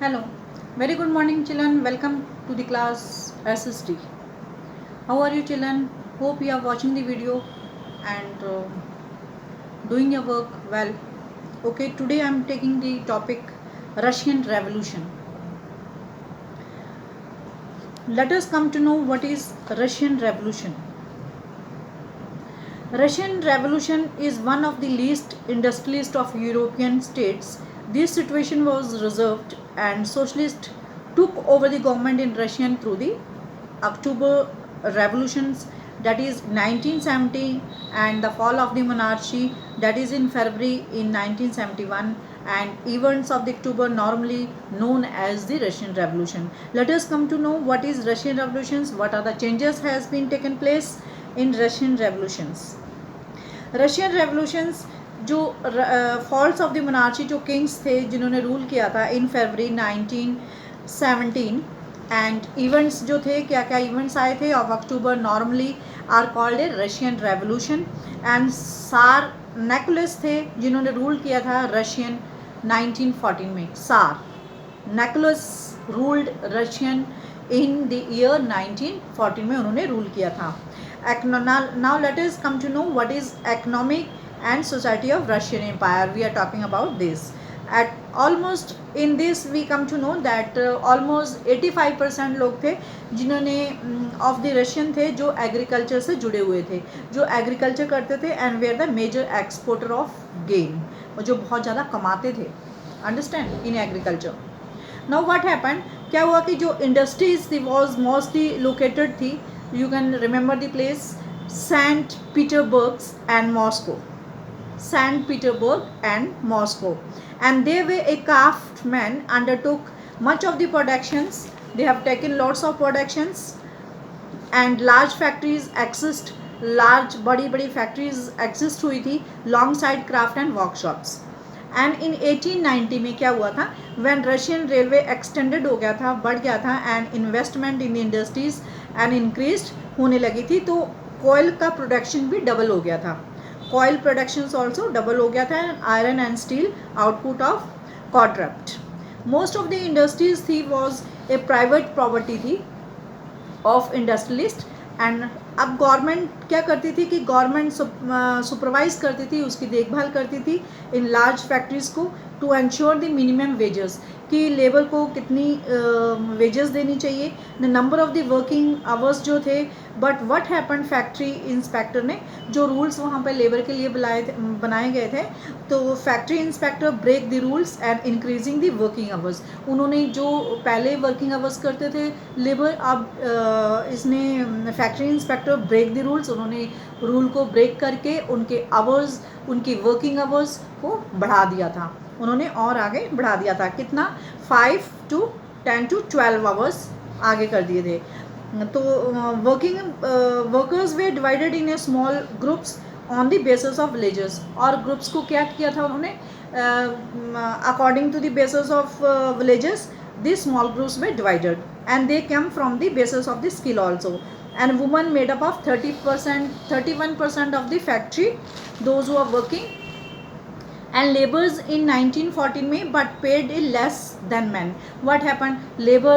Hello, very good morning, children. Welcome to the class SST. How are you, children? Hope you are watching the video and doing your work well. Okay, today I am taking the topic Russian Revolution. Let us come to know what is Russian Revolution. Russian Revolution is one of the least industrialist of European states. This situation was reserved and socialists took over the government in Russia through the October revolutions, that is 1970, and the fall of the monarchy, that is in February in 1971, and events of the October normally known as the Russian Revolution. Let us come to know what is Russian revolutions, what are the changes has been taken place in Russian revolutions. Russian revolutions जो false of the monarchy जो Kings थे जिन्होंने rule किया था इन फरवरी 1917 and events जो थे क्या क्या इवेंट्स आए थे of October normally are called a Russian revolution and Tsar Nicholas थे जिन्होंने रूल किया था रशियन 1914 में Tsar Nicholas ruled Russian in the year 1914 में उन्होंने रूल किया था. Now let us come to know what is economic and society of Russian Empire. We are talking about this. At almost in this we come to know that almost 85% लोग थे जिन्होंने of the Russian थे जो agriculture से जुड़े हुए थे, जो एग्रीकल्चर करते थे एंड वे are the major exporter of grain, और जो बहुत ज़्यादा कमाते थे understand in agriculture. Now what happen, क्या हुआ कि जो इंडस्ट्रीज थी वॉज मोस्टली लोकेटेड थी, you can remember the place, St. Petersburg and Moscow. St. Petersburg and Moscow, and they were a craftsmen undertook much of the productions. They have taken lots of productions and large factories exist, large बड़ी factories exist हुई थी alongside craft and workshops. And in 1890 में क्या हुआ था, when Russian railway extended हो गया था, बढ़ गया था and investment in industries and increase होने लगी थी, तो कोयल का प्रोडक्शन भी डबल हो गया था. कोयल प्रोडक्शन ऑल्सो डबल हो गया था. Iron and steel output of quadrupled. Most of the industries थी वॉज ए प्राइवेट प्रॉपर्टी थी ऑफ इंडस्ट्रियलिस्ट. एंड अब गवर्नमेंट क्या करती थी कि गवर्नमेंट सुपरवाइज करती थी, उसकी देखभाल करती थी इन लार्ज फैक्ट्रीज़ को to ensure the minimum wages, कि लेबर को कितनी वेजेस देनी चाहिए, the number of the working hours जो थे. But what happen, factory inspector ने जो रूल्स वहाँ पे लेबर के लिए बनाए गए थे, तो factory inspector break the rules and increasing the working hours. उन्होंने जो पहले वर्किंग आवर्स करते थे लेबर, अब इसने factory inspector break the rules, उन्होंने रूल को ब्रेक करके उनके आवर्स, उनकी वर्किंग आवर्स को बढ़ा दिया था. उन्होंने और आगे बढ़ा दिया था, कितना 5 to 10 to 12 आवर्स आगे कर दिए थे. तो workers were divided in a small groups on the basis of villages. और ग्रुप्स को क्या किया था उन्होंने, according to the basis of villages this small groups were divided and they come from the basis of the skill also. And woman made up of 31% of the factory, those who are working, and laborers in 1914 में but paid less than men. What happened, labor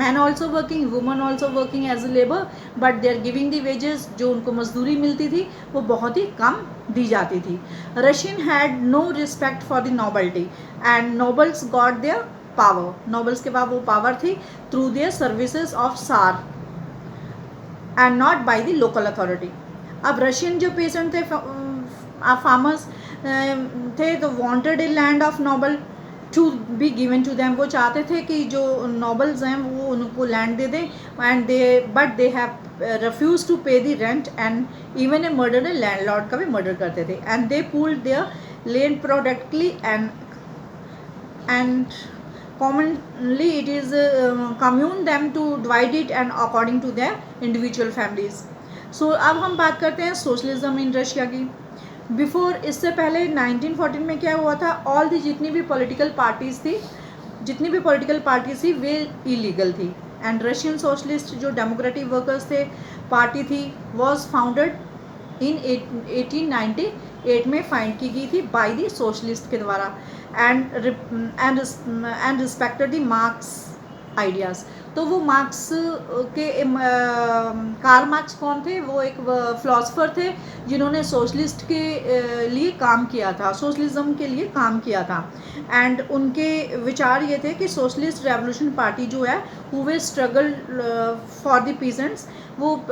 men also working, women also working as a labor, but they are giving the wages, जो उनको मजदूरी मिलती थी वो बहुत ही कम दी जाती थी. Russian had no respect for the nobility and nobles got their power. nobles के पास वो पावर थी through their services of Tsar and not by the local authority. अब रशियन जो पेशेंट थे, फार्मर्स थे, तो wanted a land of noble to be given to them. वो चाहते थे कि जो नोबल्स हैं वो उनको लैंड दे दें, and but they have refuse to pay the rent and even a murder, a landlord का भी मर्डर करते थे. And they pulled their land productively and commonly it is commune them to divide it and according to their individual families. So अब हम बात करते हैं socialism in Russia की. बिफोर, इससे पहले 1914 में क्या हुआ था, ऑल दी जितनी भी पॉलिटिकल पार्टीज थी वे इलीगल थी. एंड रशियन सोशलिस्ट जो डेमोक्रेटिक वर्कर्स थे पार्टी थी, वॉज फाउंडेड इन 1890 1948 में फाइंड की गई थी बाय द सोशलिस्ट के द्वारा, and respected the marks ideas. तो वो मार्क्स के कार्ल मार्क्स कौन थे? वो एक फिलोसफर थे जिन्होंने सोशलिस्ट के लिए काम किया था, सोशलिज्म के लिए काम किया था। एंड उनके विचार ये थे कि सोशलिस्ट रेवोल्यूशन पार्टी जो है हुए स्ट्रगल फॉर द पीजेंट्स, वो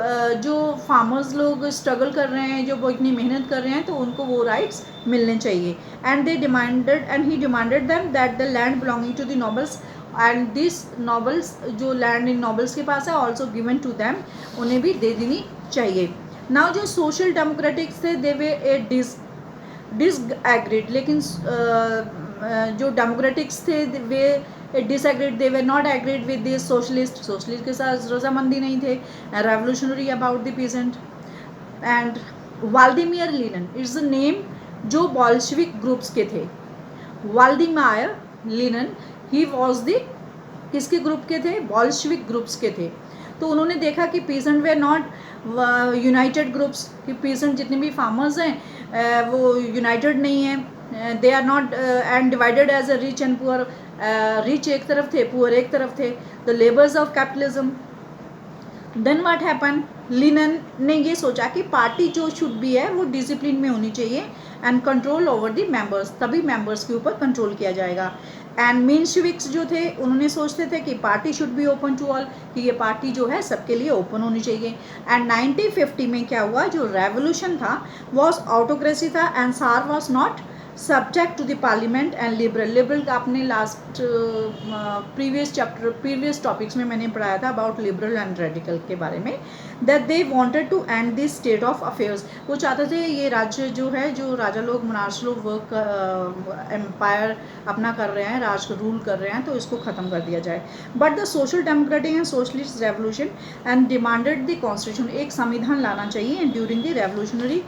जो फार्मर्स लोग स्ट्रगल कर रहे हैं, जो वो इतनी मेहनत कर रहे हैं, तो उनको वो राइट्स मिलने चाहिए। And they demanded and he demanded them that the land belonging to the nobles and this nobles, जो लैंड इन नॉबल्स के पास है, ऑल्सो गिवन टू दैम, उन्हें भी दे देनी चाहिए। नाउ जो सोशल डेमोक्रेटिक्स थे दे वे ए डिसएग्रीड, लेकिन जो डेमोक्रेटिक्स थे वे disagreed, they were not agreed with this socialist, socialist के साथ रजामंदी नहीं थे, revolutionary about the peasant. And Vladimir Lenin it's the name जो बॉल्शविक ग्रुप्स के थे। Vladimir Lenin he was the किसके ग्रुप के थे? बॉल्शविक ग्रुप्स के थे। तो उन्होंने देखा कि peasant were not united groups, कि पीजेंट जितने भी फार्मर्स हैं वो यूनाइटेड नहीं हैं, they are not and divided as a rich and poor, rich एक तरफ थे, पुअर एक तरफ थे, the labours of capitalism. Then what happen, Lenin ने ये सोचा कि पार्टी जो शुड बी है वो डिसिप्लिन में होनी चाहिए and control over the members, तभी मेंबर्स के ऊपर कंट्रोल किया जाएगा। एंड मेंशविक्स जो थे उन्होंने सोचते थे कि party should be open to all, कि ये पार्टी जो है सबके लिए ओपन होनी चाहिए। एंड 1950 में क्या हुआ, जो रेवोल्यूशन था वॉज ऑटोक्रेसी था and tsar was not subject to the parliament and liberal. Liberal का आपने लास्ट प्रीवियस टॉपिक्स में मैंने पढ़ाया था अबाउट लिबरल एंड रेडिकल के बारे में, that they wanted to end this state of affairs. वो चाहते थे ये राज्य जो है, जो राजा लोग मोनार्च लोग वर्क एम्पायर अपना कर रहे हैं, राज रूल कर रहे हैं, तो इसको ख़त्म कर दिया जाए। But the social democratic and socialist revolution and demanded the constitution, एक संविधान लाना चाहिए ड्यूरिंग द रेवोल्यूशनरी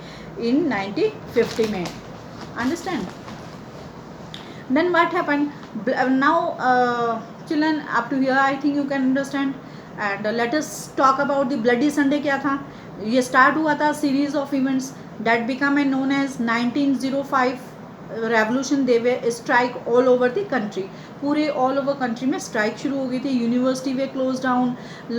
इन 1950 में। Understand? Then what happened? Now children, up to here I think you can understand. And let us talk about the bloody Sunday. क्या था? ये start हुआ था series of events that become known as 1905 revolution. They were strike all over the country. पूरे all over country में strike शुरू हो गई थी। यूनिवर्सिटी वे closed down,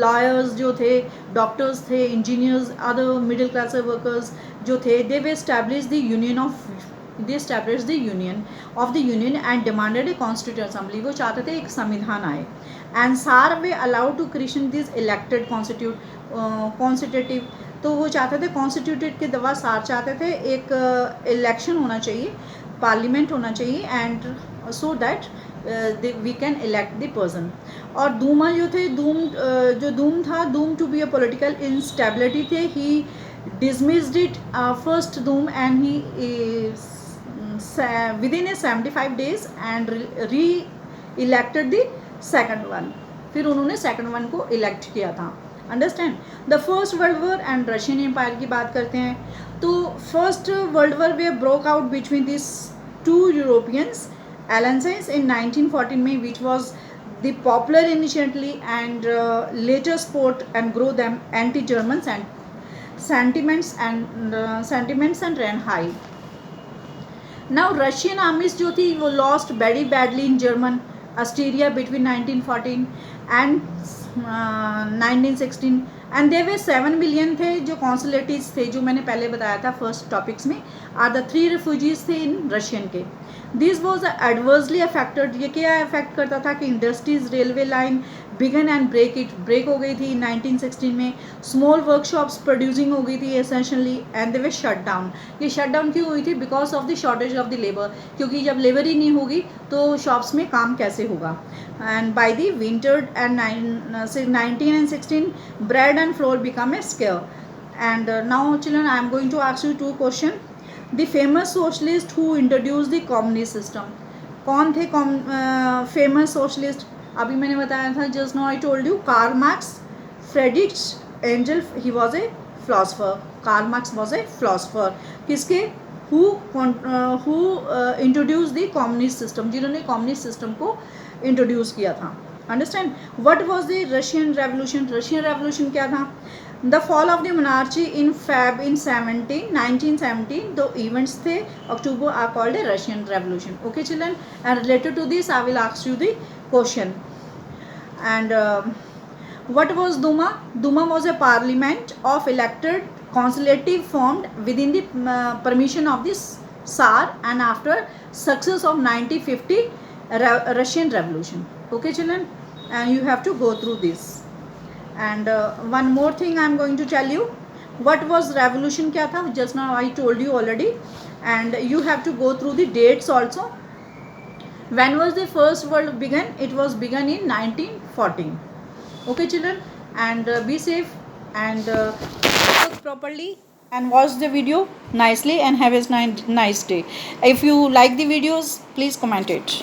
lawyers जो थे, डॉक्टर्स थे, engineers, other middle class workers जो थे, they were established the union of they established the union and demanded a constituent assembly. वो चाहते थे एक संविधान आए। and SAR were allowed to create this elected constitutive, तो वो चाहते थे कॉन्स्टिट्यूटेड के दवा सार चाहते थे एक इलेक्शन होना चाहिए, पार्लियामेंट होना चाहिए, and so that we can elect the person. और दूमा जो थे, धूम था, Duma to be a political instability थे, he dismissed it first Doom, and he within a 75 days and re-elected the second one, फिर उन्होंने second one को elect किया था। Understand? The first world war and Russian empire की बात करते हैं, तो first world war were broke out between this two Europeans alliances in 1914 में, which was the popular initially and later sport and grow them anti-Germans and sentiments and ran high. Now Russian armies जो थी वो lost very badly in German Austria between 1914 and 1916 and there were 7 million थे जो कॉन्सुलेटिव्स थे, जो मैंने पहले बताया था फर्स्ट टॉपिक्स में, आर द 3 रिफ्यूजीज थे इन रशियन के। दिस वॉज एडवर्सली अफेक्टेड, ये क्या अफेक्ट करता था कि industries, railway line began and break हो गई थी 1916 में, स्मॉल वर्कशॉप्स प्रोड्यूसिंग हो गई थी essentially and they way shut down. ये शट डाउन क्यों हुई थी? Because of the shortage of the labour, क्योंकि जब लेबर ही नहीं होगी तो शॉप्स में काम कैसे होगा। And by the winter and 19 and 16 bread and flour become a scare. And now children, I am going to ask you 2 questions. The famous socialist who introduced the communist system, कौन थे famous socialist? अभी मैंने बताया था, just now I told you, Karl Marx, Friedrich Engels, he was a philosopher, Karl Marx was a philosopher. किसके? Who introduce the communist system, जिन्होंने communist system को introduce किया था। Understand? What was the Russian revolution? Russian revolution क्या था? The fall of the monarchy in Feb in 1917 दो events थे October are called a Russian revolution. Okay children, and related to this I will ask you the question. And what was Duma? Duma was a parliament of elected consultative formed within the permission of the Tsar and after success of 1950 Russian Revolution. Okay children, and you have to go through this. And one more thing I am going to tell you. What was revolution क्या था? Just now I told you already, and you have to go through the dates also. When was the first world began? It was begun in 1914. Okay children, and be safe and work properly and watch the video nicely and have a nice day. If you like the videos, please comment it.